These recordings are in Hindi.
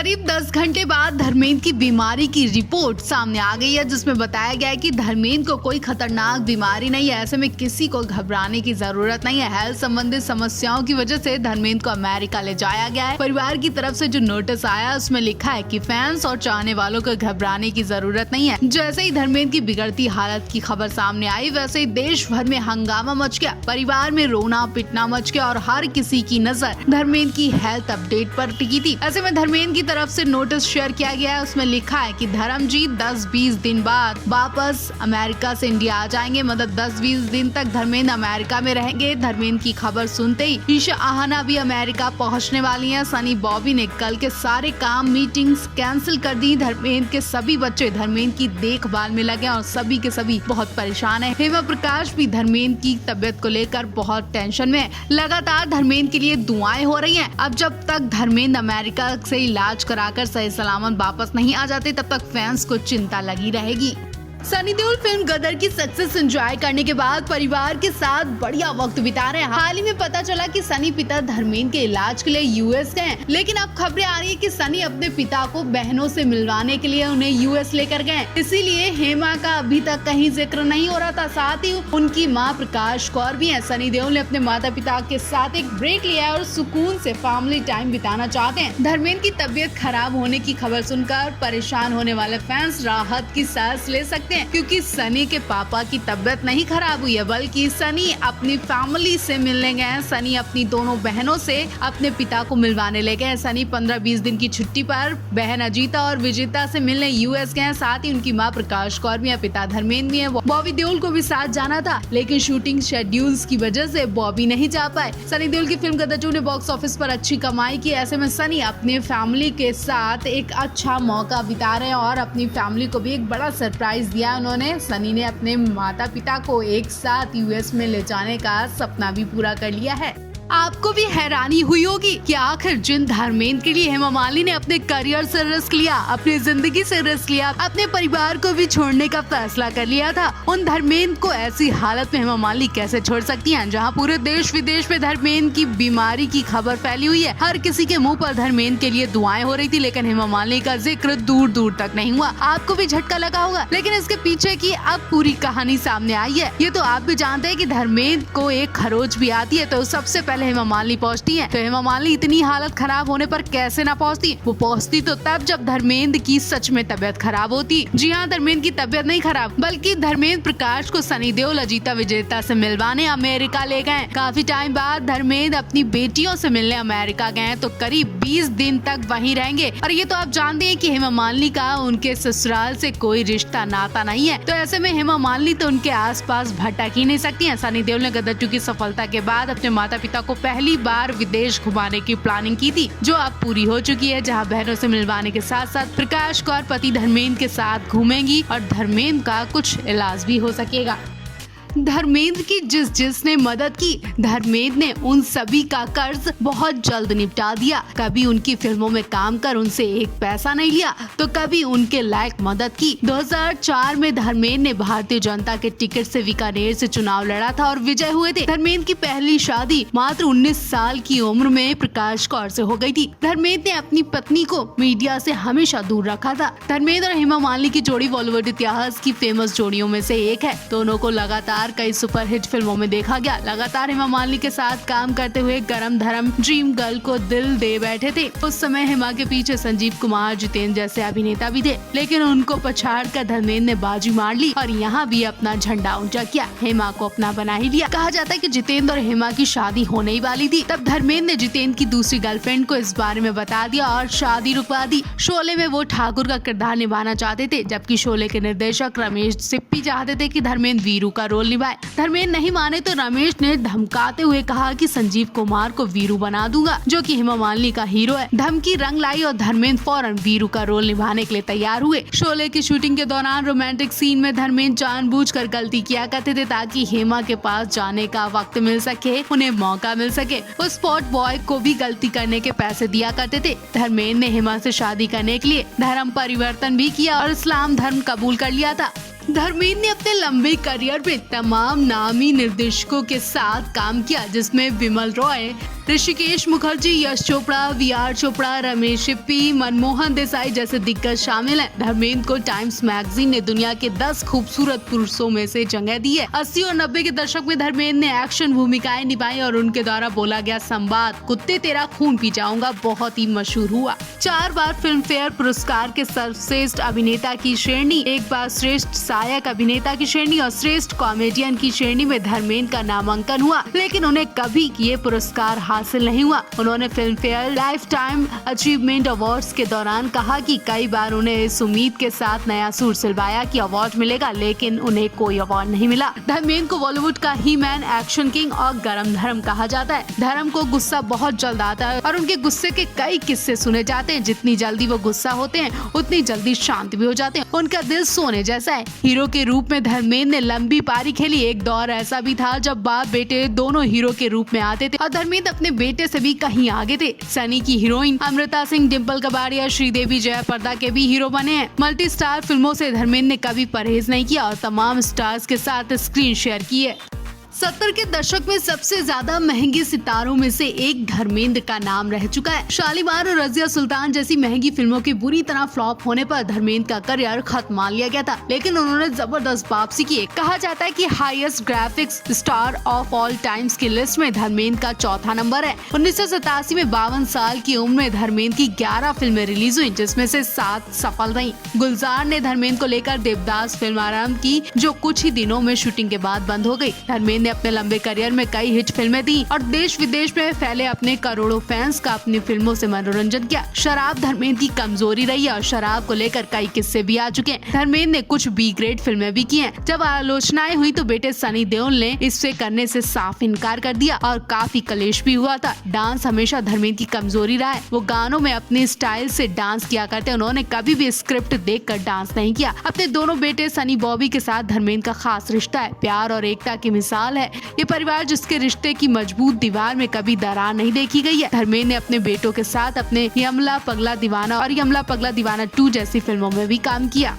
करीब 10 घंटे बाद धर्मेंद्र की बीमारी की रिपोर्ट सामने आ गई है, जिसमें बताया गया है कि धर्मेंद्र को कोई खतरनाक बीमारी नहीं है। ऐसे में किसी को घबराने की जरूरत नहीं है। हेल्थ संबंधित समस्याओं की वजह से धर्मेंद्र को अमेरिका ले जाया गया है। परिवार की तरफ से जो नोटिस आया उसमें लिखा है कि फैंस और चाहने वालों को घबराने की जरूरत नहीं है। जैसे ही धर्मेंद्र की बिगड़ती हालत की खबर सामने आई, वैसे ही देश भर में हंगामा मच गया। परिवार में रोना पिटना मच गया और हर किसी की नजर धर्मेंद्र की हेल्थ अपडेट पर टिकी थी। ऐसे में धर्मेंद्र की तरफ से नोटिस शेयर किया गया है। उसमें लिखा है कि धर्मजीत 10-20 दिन बाद वापस अमेरिका से इंडिया आ जाएंगे। मतलब 10-20 दिन तक धर्मेंद्र अमेरिका में रहेंगे। धर्मेंद्र की खबर सुनते ही ईशा आहना भी अमेरिका पहुंचने वाली हैं। सनी बॉबी ने कल के सारे काम मीटिंग्स कैंसिल कर दी। धर्मेंद्र के सभी बच्चे धर्मेंद्र की देखभाल में लगे और सभी के सभी बहुत परेशान है। हेमा प्रकाश भी धर्मेंद्र की तबियत को लेकर बहुत टेंशन में है। लगातार धर्मेंद्र के लिए दुआएं हो रही हैं। अब जब तक धर्मेंद्र अमेरिका से इलाज कराकर सही सलामत वापस नहीं आ जाते, तब तक फैंस को चिंता लगी रहेगी। सनी देओल फिल्म गदर की सक्सेस एंजॉय करने के बाद परिवार के साथ बढ़िया वक्त बिता रहे हैं। हाल ही में पता चला कि सनी पिता धर्मेंद्र के इलाज के लिए यूएस गए, लेकिन अब खबरें आ रही है कि सनी अपने पिता को बहनों से मिलवाने के लिए उन्हें यूएस लेकर गए। इसीलिए हेमा का अभी तक कहीं जिक्र नहीं हो रहा था। साथ ही उनकी मां प्रकाश कौर भी है। सनी देओल ने अपने माता पिता के साथ एक ब्रेक लिया है और सुकून से फैमिली टाइम बिताना चाहते हैं। धर्मेंद्र की तबीयत खराब होने की खबर सुनकर परेशान होने वाले फैंस राहत की सांस ले सकते हैं, क्योंकि सनी के पापा की तबीयत नहीं खराब हुई है, बल्कि सनी अपनी फैमिली से मिलने गए हैं। सनी अपनी दोनों बहनों से अपने पिता को मिलवाने ले गए हैं। सनी 15-20 दिन की छुट्टी पर बहन अजीता और विजेता से मिलने यूएस गए हैं। साथ ही उनकी मां प्रकाश कौर भी है, पिता धर्मेंद्र भी है। बॉबी देओल को भी साथ जाना था, लेकिन शूटिंग शेड्यूल्स की वजह से बॉबी नहीं जा पाए। सनी देओल की फिल्म गदर 2 ने बॉक्स ऑफिस पर अच्छी कमाई की। ऐसे में सनी अपने फैमिली के साथ एक अच्छा मौका बिता रहे हैं और अपनी फैमिली को भी एक बड़ा सरप्राइज दिया। सनी ने अपने माता पिता को एक साथ यूएस में ले जाने का सपना भी पूरा कर लिया है। आपको भी हैरानी हुई होगी कि आखिर जिन धर्मेंद्र के लिए हेमा मालिनी ने अपने करियर से रिस्क लिया, अपनी जिंदगी से रिस्क लिया, अपने परिवार को भी छोड़ने का फैसला कर लिया था, उन धर्मेंद्र को ऐसी हालत में हेमा मालिनी कैसे छोड़ सकती हैं, जहां पूरे देश विदेश में धर्मेंद्र की बीमारी की खबर फैली हुई है। हर किसी के मुंह पर धर्मेंद्र के लिए दुआएं हो रही थी, लेकिन हेमा मालिनी का जिक्र दूर दूर तक नहीं हुआ। आपको भी झटका लगा होगा, लेकिन इसके पीछे की अब पूरी कहानी सामने आई है। ये तो आप भी जानते हैं कि धर्मेंद्र को एक खरोच भी आती है तो सबसे पहले हेमा मालिनी पहुंचती है। तो हेमा मालिनी इतनी हालत खराब होने पर कैसे ना पहुंचती? वो पहुंचती तो तब जब धर्मेंद्र की सच में तबीयत खराब होती। जी हाँ, धर्मेंद्र की तबीयत नहीं खराब, बल्कि धर्मेंद्र प्रकाश को सनी देओल अजीता विजेता से मिलवाने अमेरिका ले गए। काफी टाइम बाद धर्मेंद्र अपनी बेटियों से मिलने अमेरिका गए, तो करीब 20 दिन तक वहीं रहेंगे। और ये तो आप जानते हैं कि हेमा मालिनी का उनके ससुराल से कोई रिश्ता नाता नहीं है, तो ऐसे में हेमा मालिनी तो उनके आसपास भटक ही नहीं सकती हैं। सनी देओल ने गदर 2 की सफलता के बाद अपने माता पिता को पहली बार विदेश घुमाने की प्लानिंग की थी, जो अब पूरी हो चुकी है, जहां बहनों से मिलवाने के साथ साथ प्रकाश कौर पति धर्मेंद्र के साथ घूमेंगी और धर्मेंद्र का कुछ इलाज भी हो सकेगा। धर्मेंद्र की जिसने मदद की, धर्मेंद्र ने उन सभी का कर्ज बहुत जल्द निपटा दिया। कभी उनकी फिल्मों में काम कर उनसे एक पैसा नहीं लिया, तो कभी उनके लायक मदद की। 2004 में धर्मेंद्र ने भारतीय जनता के टिकट से बीकानेर से चुनाव लड़ा था और विजय हुए थे। धर्मेंद्र की पहली शादी मात्र 19 साल की उम्र में प्रकाश कौर से हो गई थी। धर्मेंद्र ने अपनी पत्नी को मीडिया से हमेशा दूर रखा था। धर्मेंद्र और हेमा मालिनी की जोड़ी बॉलीवुड इतिहास की फेमस जोड़ियों में से एक है। दोनों को लगातार कई सुपरहिट फिल्मों में देखा गया। लगातार हेमा मालिनी के साथ काम करते हुए गरम धर्म, ड्रीम गर्ल को दिल दे बैठे थे। उस समय हेमा के पीछे संजीव कुमार, जितेंद्र जैसे अभिनेता भी थे, लेकिन उनको पछाड़ कर धर्मेंद्र ने बाजी मार ली और यहाँ भी अपना झंडा ऊंचा किया। हेमा को अपना बना ही लिया। कहा जाता है कि जितेंद्र और हेमा की शादी होने ही वाली थी, तब धर्मेंद्र ने जितेंद्र की दूसरी गर्लफ्रेंड को इस बारे में बता दिया और शादी रुकवा दी। शोले में वो ठाकुर का किरदार निभाना चाहते थे, जबकि शोले के निर्देशक रमेश सिप्पी चाहते थे कि धर्मेंद्र वीरू का रोल निभाए। धर्मेंद्र नहीं माने तो रमेश ने धमकाते हुए कहा कि संजीव कुमार को वीरू बना दूंगा, जो कि हेमा मालिनी का हीरो है। धमकी रंग लाई और धर्मेंद्र फौरन वीरू का रोल निभाने के लिए तैयार हुए। शोले की शूटिंग के दौरान रोमांटिक सीन में धर्मेंद्र जानबूझकर गलती किया करते थे, ताकि हेमा के पास जाने का वक्त मिल सके, उन्हें मौका मिल सके। उस स्पॉट बॉय को भी गलती करने के पैसे दिया करते थे। धर्मेंद्र ने हेमा से शादी करने के लिए धर्म परिवर्तन भी किया और इस्लाम धर्म कबूल कर लिया था। धर्मेंद्र ने अपने लंबे करियर में तमाम नामी निर्देशकों के साथ काम किया, जिसमें विमल रॉय, ऋषिकेश मुखर्जी, यश चोपड़ा, VR चोपड़ा, रमेश सिप्पी, मनमोहन देसाई जैसे दिग्गज शामिल हैं। धर्मेंद्र को टाइम्स मैगजीन ने दुनिया के 10 खूबसूरत पुरुषों में से जगह दी है। 80 और 90 के दशक में धर्मेंद्र ने एक्शन भूमिकाएं निभाई और उनके द्वारा बोला गया संवाद कुत्ते तेरा खून पी जाऊंगा बहुत ही मशहूर हुआ। 4 बार फिल्म फेयर पुरस्कार के सर्वश्रेष्ठ अभिनेता की श्रेणी, 1 बार श्रेष्ठ सहायक अभिनेता की श्रेणी और श्रेष्ठ कॉमेडियन की श्रेणी में धर्मेंद्र का नामांकन हुआ, लेकिन उन्हें कभी ये पुरस्कार हासिल नहीं हुआ। उन्होंने film fair life time achievement awards के दौरान कहा कि कई बार उन्हें इस उम्मीद के साथ नया सूर सिलवाया कि अवार्ड मिलेगा, लेकिन उन्हें कोई अवार्ड नहीं मिला। धर्मेंद्र को बॉलीवुड का ही मैन, एक्शन किंग और गरम धर्म कहा जाता है। धर्म को गुस्सा बहुत जल्द आता है और उनके गुस्से के कई किस्से सुने जाते हैं। जितनी जल्दी वो गुस्सा होते हैं उतनी जल्दी शांत भी हो जाते हैं। उनका दिल सोने जैसा है। हीरो के रूप में धर्मेंद्र ने लंबी पारी खेली। एक दौर ऐसा भी था जब बाप बेटे दोनों हीरो के रूप में आते थे और धर्मेंद्र अपने बेटे से भी कहीं आगे थे। सनी की हीरोइन अमृता सिंह, डिम्पल कपाड़िया, श्रीदेवी जयाप्रदा के भी हीरो बने हैं। मल्टी स्टार फिल्मों से धर्मेंद्र ने कभी परहेज नहीं किया और तमाम स्टार्स के साथ स्क्रीन शेयर की है। 70 के दशक में सबसे ज्यादा महंगे सितारों में से एक धर्मेंद्र का नाम रह चुका है। शालीमार और रजिया सुल्तान जैसी महंगी फिल्मों के बुरी तरह फ्लॉप होने पर धर्मेंद्र का करियर खत्म मान लिया गया था, लेकिन उन्होंने जबरदस्त वापसी की। कहा जाता है कि highest graphics star of all times की लिस्ट में धर्मेंद्र का चौथा नंबर है। 1987 में 52 साल की उम्र में धर्मेंद्र की 11 फिल्में रिलीज हुई, जिसमें से 7 सफल रही। गुलजार ने धर्मेंद्र को लेकर देवदास फिल्म आरंभ की, जो कुछ ही दिनों में शूटिंग के बाद बंद हो गई। धर्मेंद्र ने अपने लंबे करियर में कई हिट फिल्में दी और देश विदेश में फैले अपने करोड़ों फैंस का अपनी फिल्मों से मनोरंजन किया। शराब धर्मेंद्र की कमजोरी रही है और शराब को लेकर कई किस्से भी आ चुके हैं। धर्मेंद्र ने कुछ बी ग्रेड फिल्में भी की हैं। जब आलोचनाएं हुई तो बेटे सनी देओल ने इससे करने से साफ इनकार कर दिया और काफी कलेश भी हुआ था। डांस हमेशा धर्मेंद्र की कमजोरी रहा है। वो गानों में अपने स्टाइल से डांस किया करते। उन्होंने कभी भी स्क्रिप्ट देखकर डांस नहीं किया। अपने दोनों बेटे सनी बॉबी के साथ धर्मेंद्र का खास रिश्ता है। प्यार और एकता की मिसाल है ये परिवार, जिसके रिश्ते की मजबूत दीवार में कभी दरार नहीं देखी गई है। धर्मेंद्र ने अपने बेटों के साथ अपने यमला पगला दीवाना और यमला पगला दीवाना 2 जैसी फिल्मों में भी काम किया।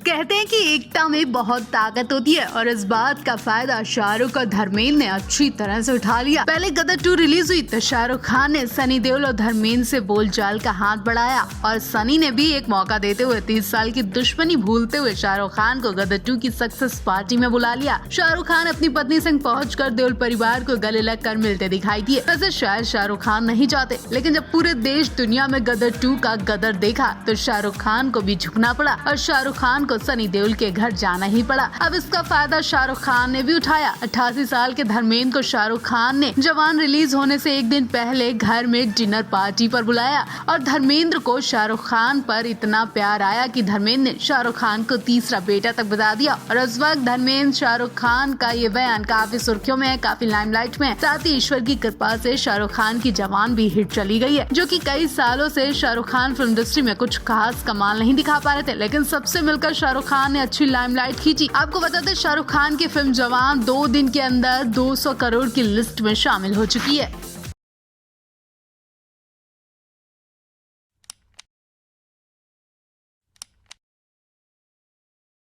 कहते हैं कि एकता में बहुत ताकत होती है और इस बात का फायदा शाहरुख और धर्मेंद्र ने अच्छी तरह से उठा लिया। पहले गदर 2 रिलीज हुई तो शाहरुख खान ने सनी देओल और धर्मेंद्र से बोलचाल का हाथ बढ़ाया और सनी ने भी एक मौका देते हुए 30 साल की दुश्मनी भूलते हुए शाहरुख खान को गदर 2 की सक्सेस पार्टी में बुला लिया। शाहरुख खान अपनी पत्नी संग पहुंचकर देओल परिवार को गले लगकर मिलते दिखाई दिए। वैसे शायद शाहरुख खान नहीं चाहते, लेकिन जब पूरे देश दुनिया में गदर 2 का गदर देखा तो शाहरुख खान को भी झुकना पड़ा और शाहरुख खान को सनी देओल के घर जाना ही पड़ा। अब इसका फायदा शाहरुख खान ने भी उठाया। 88 साल के धर्मेंद्र को शाहरुख खान ने जवान रिलीज होने से एक दिन पहले घर में डिनर पार्टी पर बुलाया और धर्मेंद्र को शाहरुख खान पर इतना प्यार आया कि धर्मेंद्र ने शाहरुख खान को तीसरा बेटा तक बता दिया। और उस वक्त धर्मेंद्र शाहरुख खान का ये बयान काफी सुर्खियों में है, काफी लाइमलाइट में है। साथ ही ईश्वर की कृपा से शाहरुख खान की जवान भी हिट चली गई है, जो कि कई सालों से शाहरुख खान फिल्म इंडस्ट्री में कुछ खास कमाल नहीं दिखा पा रहे थे, लेकिन सबसे मिलकर शाहरुख खान ने अच्छी लाइमलाइट खींची। आपको बता दें शाहरुख खान की फिल्म जवान 2 दिन के अंदर 200 करोड़ की लिस्ट में शामिल हो चुकी है।